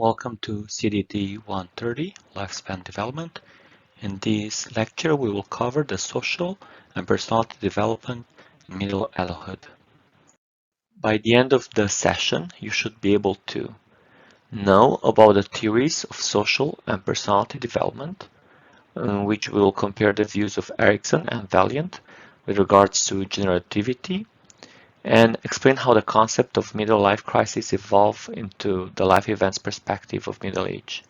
Welcome to CTD130 Lifespan Development. In this lecture, we will cover the social and personality development in middle adulthood. By the end of the session, you should be able to know about the theories of social and personality development, in which we will compare the views of Erikson and Valiant with regards to generativity, and explain how the concept of middle life crisis evolve into the life events perspective of middle age.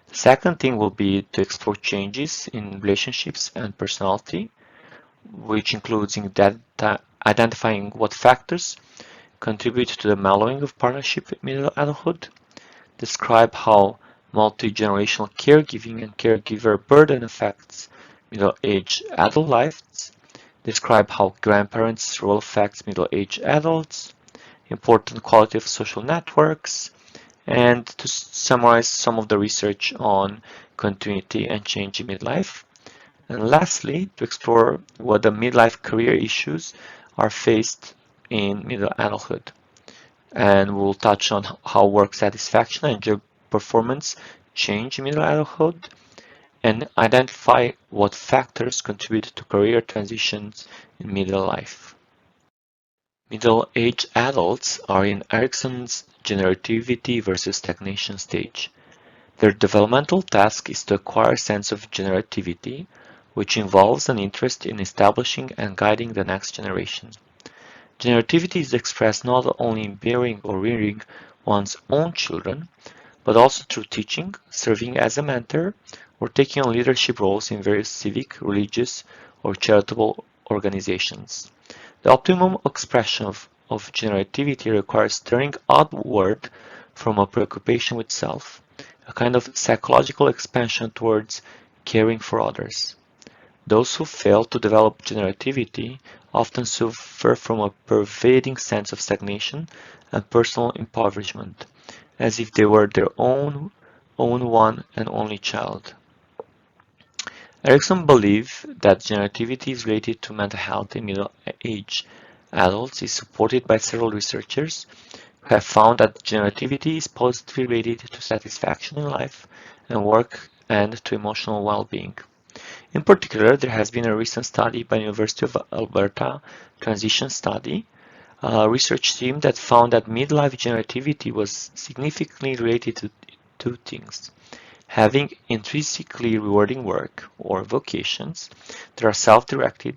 The second thing will be to explore changes in relationships and personality, which includes identifying what factors contribute to the mellowing of partnership in middle adulthood, describe how multi-generational caregiving and caregiver burden affects middle-aged adult lives, describe how grandparents' role affects middle-aged adults, important quality of social networks, and to summarize some of the research on continuity and change in midlife. And lastly, to explore what the midlife career issues are faced in middle adulthood. And we'll touch on how work satisfaction and job performance change in middle adulthood, and identify what factors contribute to career transitions in middle life. Middle-aged adults are in Erikson's generativity versus stagnation stage. Their developmental task is to acquire a sense of generativity, which involves an interest in establishing and guiding the next generation. Generativity is expressed not only in bearing or rearing one's own children, but also through teaching, serving as a mentor, or taking on leadership roles in various civic, religious, or charitable organizations. The optimum expression of generativity requires turning outward from a preoccupation with self, a kind of psychological expansion towards caring for others. Those who fail to develop generativity often suffer from a pervading sense of stagnation and personal impoverishment, as if they were their own one and only child. Erikson believed that generativity is related to mental health in middle-aged adults is supported by several researchers who have found that generativity is positively related to satisfaction in life and work and to emotional well-being. In particular, there has been a recent study by the University of Alberta Transition Study, a research team that found that midlife generativity was significantly related to two things: having intrinsically rewarding work or vocations that are self-directed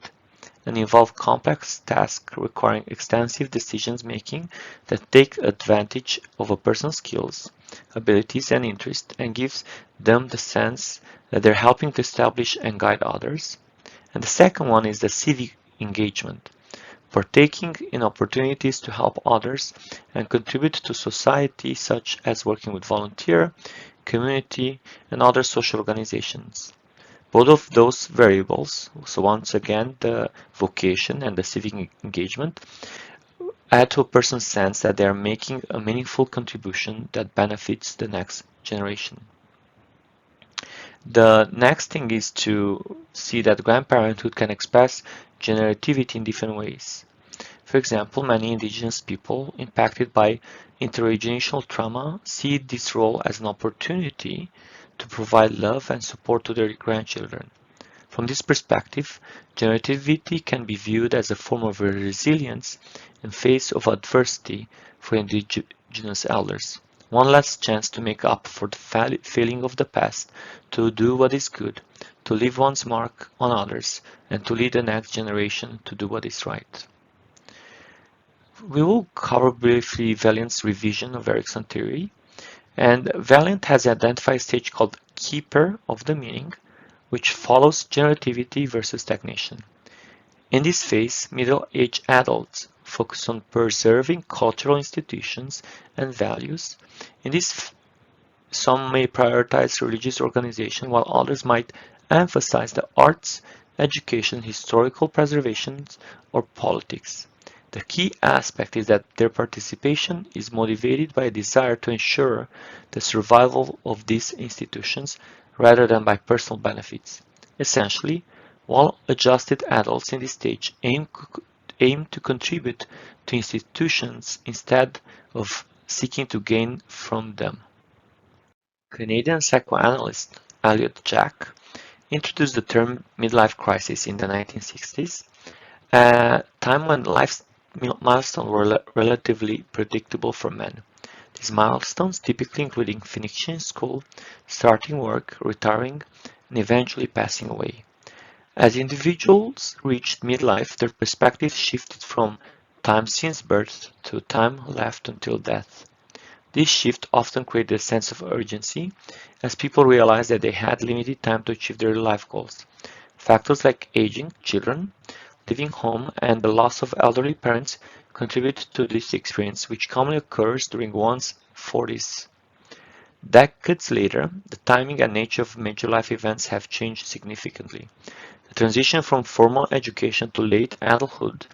and involve complex tasks requiring extensive decision-making that take advantage of a person's skills, abilities, and interests, and gives them the sense that they're helping to establish and guide others. And the second one is the civic engagement, partaking in opportunities to help others and contribute to society, such as working with volunteer, community, and other social organizations. Both of those variables, so once again the vocation and the civic engagement, add to a person's sense that they are making a meaningful contribution that benefits the next generation. The next thing is to see that grandparenthood can express generativity in different ways. For example, many indigenous people impacted by intergenerational trauma see this role as an opportunity to provide love and support to their grandchildren. From this perspective, generativity can be viewed as a form of resilience in face of adversity for indigenous elders. One last chance to make up for the failing of the past, to do what is good, to leave one's mark on others, and to lead the next generation to do what is right. We will cover briefly Valiant's revision of Erikson theory, and Valiant has identified a stage called keeper of the meaning, which follows generativity versus stagnation. In this phase, middle-aged adults focus on preserving cultural institutions and values. In this, some may prioritize religious organization, while others might emphasize the arts, education, historical preservation, or politics. The key aspect is that their participation is motivated by a desire to ensure the survival of these institutions rather than by personal benefits. Essentially, well-adjusted adults in this stage aim to contribute to institutions instead of seeking to gain from them. Canadian psychoanalyst Elliot Jack introduced the term midlife crisis in the 1960s, a time when life milestones were relatively predictable for men. These milestones typically including finishing school, starting work, retiring, and eventually passing away. As individuals reached midlife, their perspective shifted from time since birth to time left until death. This shift often created a sense of urgency, as people realized that they had limited time to achieve their life goals. Factors like aging, children, leaving home, and the loss of elderly parents contribute to this experience, which commonly occurs during one's 40s. Decades later, the timing and nature of major life events have changed significantly. The transition from formal education to late adulthood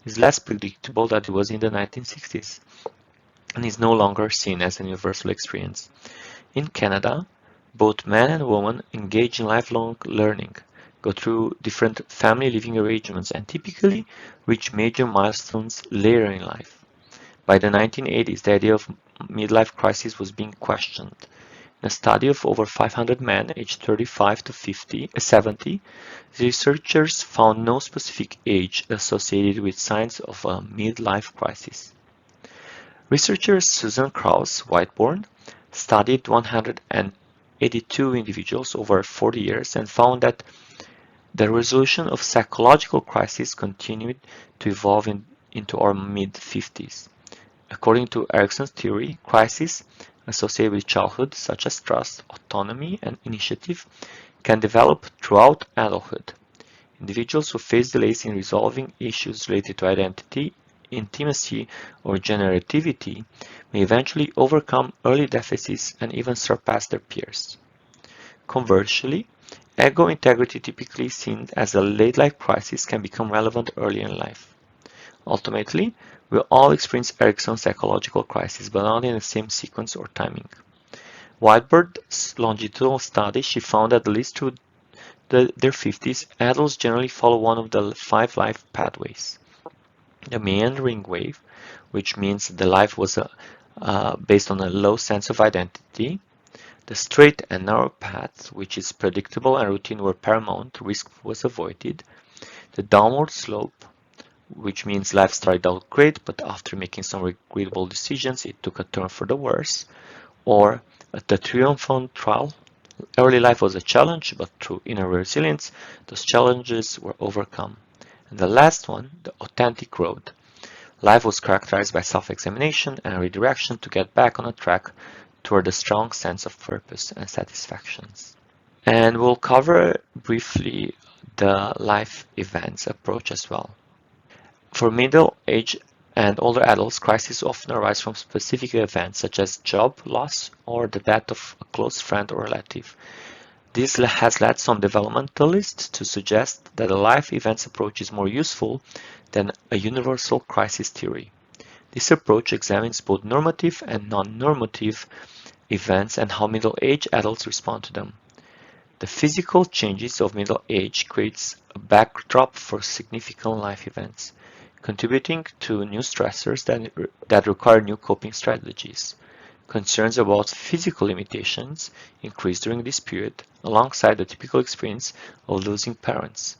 is less predictable than it was in the 1960s and is no longer seen as a universal experience. In Canada, both men and women engage in lifelong learning, go through different family living arrangements, and typically reach major milestones later in life. By the 1980s, the idea of midlife crisis was being questioned. In a study of over 500 men aged 35 to 70, the researchers found no specific age associated with signs of a midlife crisis. Researchers Susan Krauss-Whitborn studied 182 individuals over 40 years and found that the resolution of psychological crises continued to evolve into our mid-50s. According to Erikson's theory, crises associated with childhood, such as trust, autonomy, and initiative, can develop throughout adulthood. Individuals who face delays in resolving issues related to identity, intimacy, or generativity may eventually overcome early deficits and even surpass their peers. Conversely, ego integrity, typically seen as a late-life crisis, can become relevant early in life. Ultimately, we all experience Erikson's psychological crisis, but not in the same sequence or timing. Whitebird's longitudinal study, she found that at least through their 50s, adults generally follow one of the 5 life pathways. The meandering wave, which means the life was based on a low sense of identity. The straight and narrow path, which is predictable and routine were paramount, risk was avoided. The downward slope, which means life started out great, but after making some regrettable decisions, it took a turn for the worse. Or the triumphant trial, early life was a challenge, but through inner resilience, those challenges were overcome. And the last one, the authentic road. Life was characterized by self-examination and redirection to get back on a track toward a strong sense of purpose and satisfactions. And we'll cover briefly the life events approach as well. For middle-aged and older adults, crises often arise from specific events such as job loss or the death of a close friend or relative. This has led some developmentalists to suggest that a life events approach is more useful than a universal crisis theory. This approach examines both normative and non-normative events and how middle-aged adults respond to them. The physical changes of middle age creates a backdrop for significant life events, contributing to new stressors that require new coping strategies. Concerns about physical limitations increase during this period, alongside the typical experience of losing parents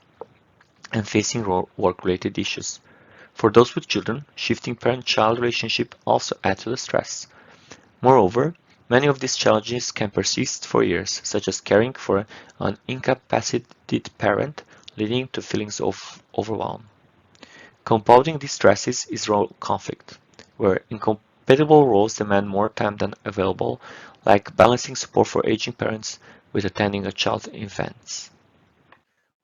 and facing work-related issues. For those with children, shifting parent-child relationship also adds to the stress. Moreover, many of these challenges can persist for years, such as caring for an incapacitated parent, leading to feelings of overwhelm. Compounding these stresses is role conflict, where incompatible roles demand more time than available, like balancing support for aging parents with attending a child's events.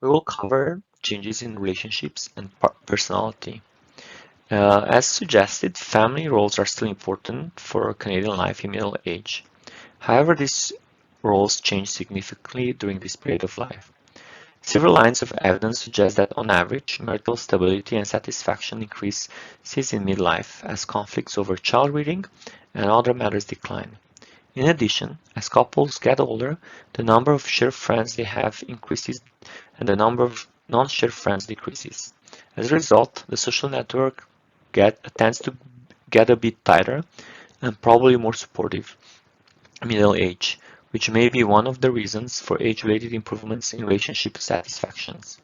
We will cover changes in relationships and personality. As suggested, family roles are still important for Canadian life in middle age. However, these roles change significantly during this period of life. Several lines of evidence suggest that on average, marital stability and satisfaction increases in midlife as conflicts over child rearing and other matters decline. In addition, as couples get older, the number of shared friends they have increases and the number of non-shared friends decreases. As a result, the social network tends to get a bit tighter and probably more supportive. Middle age which may be one of the reasons for age-related improvements in relationship satisfactions.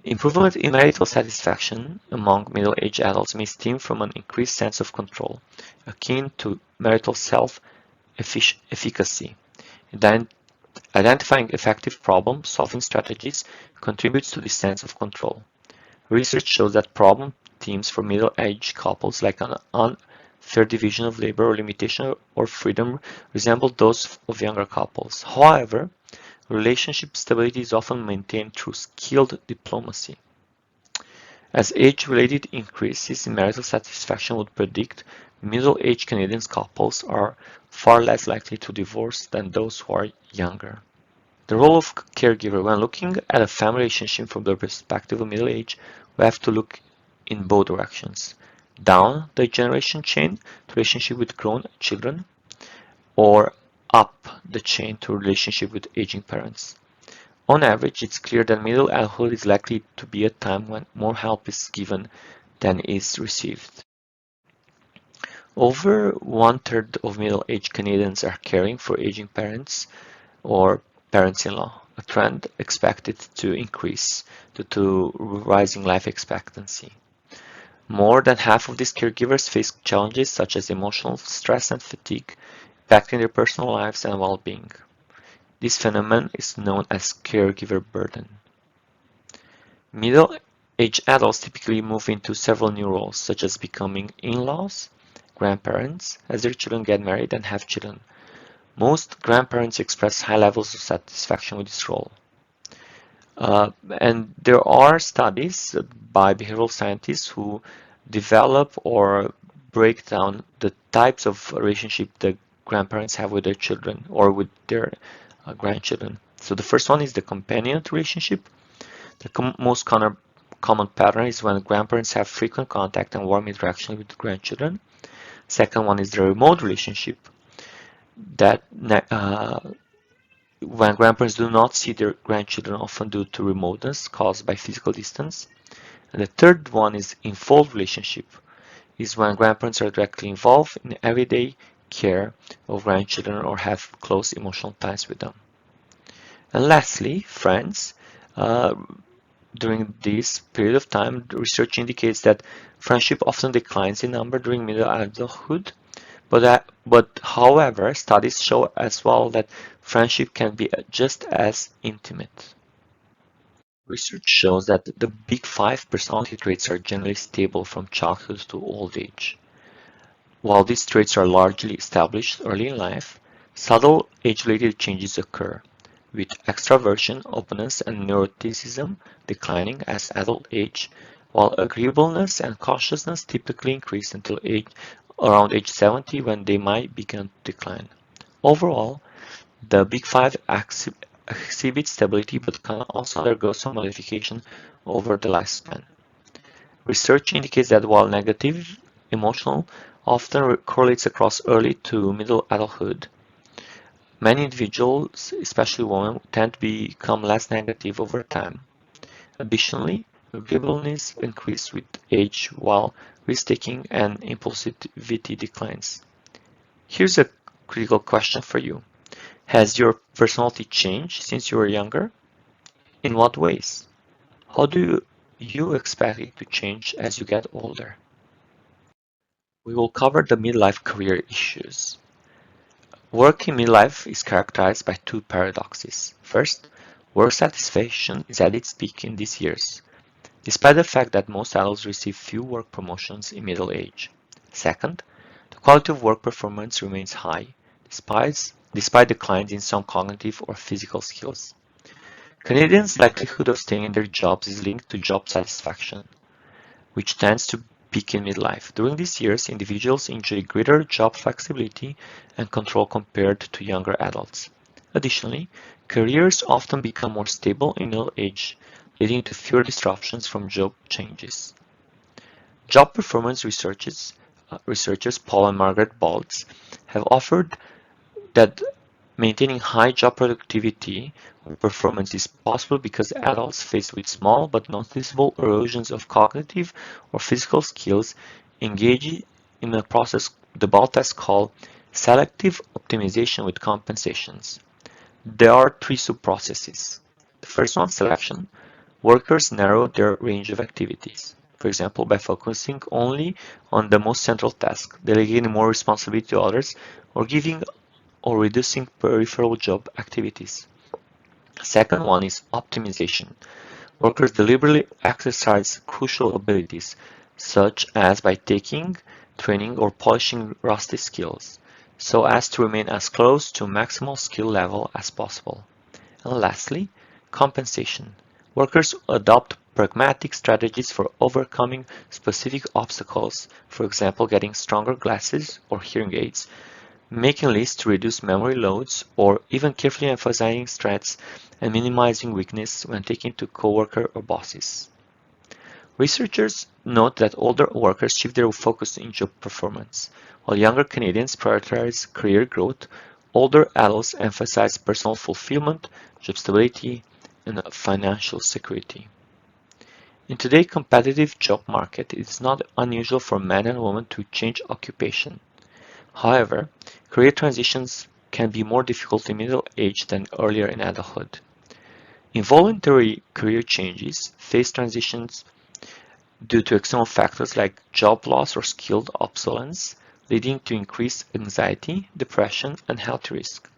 Improvement in marital satisfaction among middle-aged adults may stem from an increased sense of control, akin to marital self-efficacy. Identifying effective problem-solving strategies contributes to this sense of control. Research shows that problem themes for middle-aged couples, like an unfair division of labor or limitation or freedom, resemble those of younger couples. However, relationship stability is often maintained through skilled diplomacy. As age-related increases in marital satisfaction would predict, middle-aged Canadian couples are far less likely to divorce than those who are younger. The role of caregiver. When looking at a family relationship from the perspective of middle age, we have to look in both directions. Down the generation chain to relationship with grown children, or up the chain to relationship with aging parents. On average, it's clear that middle adulthood is likely to be a time when more help is given than is received. Over one-third of middle-aged Canadians are caring for aging parents or parents-in-law, a trend expected to increase due to rising life expectancy. More than half of these caregivers face challenges such as emotional stress and fatigue, impacting their personal lives and well-being. This phenomenon is known as caregiver burden. Middle-aged adults typically move into several new roles, such as becoming in-laws, grandparents, as their children get married and have children. Most grandparents express high levels of satisfaction with this role. And there are studies by behavioral scientists who develop or break down the types of relationship the grandparents have with their children or with their grandchildren. So the first one is the companionate relationship. The most common pattern is when grandparents have frequent contact and warm interaction with grandchildren. Second one is the remote relationship, that when grandparents do not see their grandchildren, often due to remoteness caused by physical distance. And the third one is involved relationship, is when grandparents are directly involved in everyday care of grandchildren or have close emotional ties with them. And lastly, friends. During this period of time, research indicates that friendship often declines in number during middle adulthood, but however, studies show as well that friendship can be just as intimate. Research shows that the big five personality traits are generally stable from childhood to old age. While these traits are largely established early in life, subtle age-related changes occur, with extraversion, openness, and neuroticism declining as adult age, while agreeableness and cautiousness typically increase until around age 70 when they might begin to decline. Overall, the Big Five exhibit stability but can also undergo some modification over the lifespan. Research indicates that while negative emotional often correlates across early to middle adulthood, many individuals, especially women, tend to become less negative over time. Additionally, agreeableness increases with age while risk-taking and impulsivity declines. Here's a critical question for you. Has your personality changed since you were younger? In what ways? How do you expect it to change as you get older? We will cover the midlife career issues. Work in midlife is characterized by two paradoxes. First, work satisfaction is at its peak in these years, despite the fact that most adults receive few work promotions in middle age. Second, the quality of work performance remains high, despite declines in some cognitive or physical skills. Canadians' likelihood of staying in their jobs is linked to job satisfaction, which tends to peak in midlife. During these years, individuals enjoy greater job flexibility and control compared to younger adults. Additionally, careers often become more stable in middle age, leading to fewer disruptions from job changes. Job performance researchers Paul and Margaret Baltz have offered that maintaining high job productivity or performance is possible because adults faced with small but noticeable erosions of cognitive or physical skills engage in a process the Baltas call Selective optimization with compensations. There are three sub-processes. The first one, selection. Workers narrow their range of activities, for example, by focusing only on the most central task, delegating more responsibility to others, or giving or reducing peripheral job activities. Second one is optimization. Workers deliberately exercise crucial abilities, such as by taking, training, or polishing rusty skills, so as to remain as close to maximal skill level as possible. And lastly, compensation. Workers adopt pragmatic strategies for overcoming specific obstacles, for example, getting stronger glasses or hearing aids, making lists to reduce memory loads, or even carefully emphasizing strengths and minimizing weakness when taken to coworker or bosses. Researchers note that older workers shift their focus in job performance, while younger Canadians prioritize career growth. Older adults emphasize personal fulfillment, job stability, and financial security. In today's competitive job market, it is not unusual for men and women to change occupation. However, career transitions can be more difficult in middle age than earlier in adulthood. Involuntary career changes face transitions due to external factors like job loss or skilled obsolescence, leading to increased anxiety, depression, and health risk.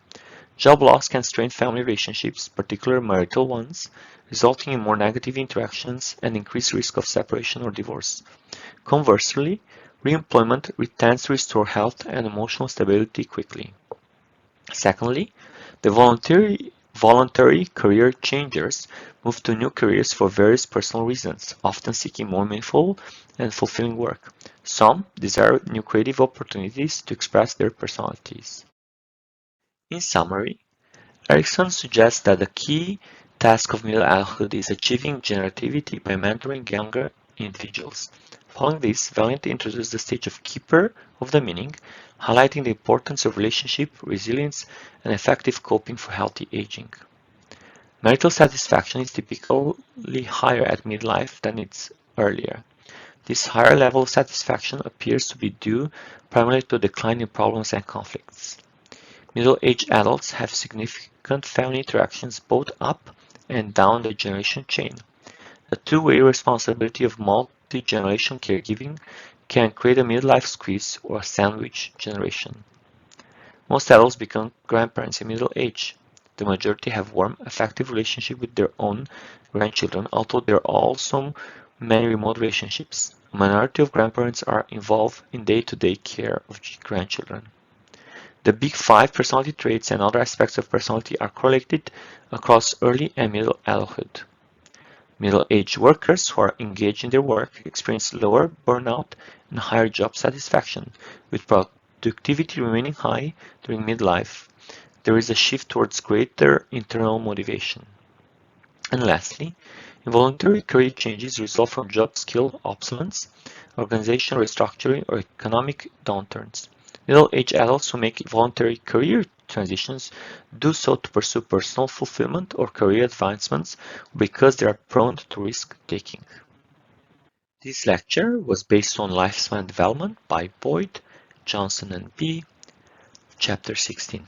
Job loss can strain family relationships, particularly marital ones, resulting in more negative interactions and increased risk of separation or divorce. Conversely, reemployment tends to restore health and emotional stability quickly. Secondly, the voluntary career changers move to new careers for various personal reasons, often seeking more meaningful and fulfilling work. Some desire new creative opportunities to express their personalities. In summary, Erickson suggests that the key task of middle adulthood is achieving generativity by mentoring younger individuals. Following this, Valiant introduced the stage of keeper of the meaning, highlighting the importance of relationship, resilience, and effective coping for healthy aging. Marital satisfaction is typically higher at midlife than it's earlier. This higher level of satisfaction appears to be due primarily to a decline in problems and conflicts. Middle-aged adults have significant family interactions both up and down the generation chain. The two-way responsibility of multi-generation caregiving can create a midlife squeeze or a sandwich generation. Most adults become grandparents in middle age. The majority have warm, effective relationships with their own grandchildren, although there are also many remote relationships. A minority of grandparents are involved in day-to-day care of grandchildren. The Big Five personality traits and other aspects of personality are correlated across early and middle adulthood. Middle-aged workers who are engaged in their work experience lower burnout and higher job satisfaction, with productivity remaining high during midlife. There is a shift towards greater internal motivation. And lastly, involuntary career changes result from job skill obsolescence, organizational restructuring, or economic downturns. Middle-aged adults who make voluntary career transitions do so to pursue personal fulfillment or career advancements because they are prone to risk-taking. This lecture was based on Lifespan Development by Boyd, Johnson and B., Chapter 16.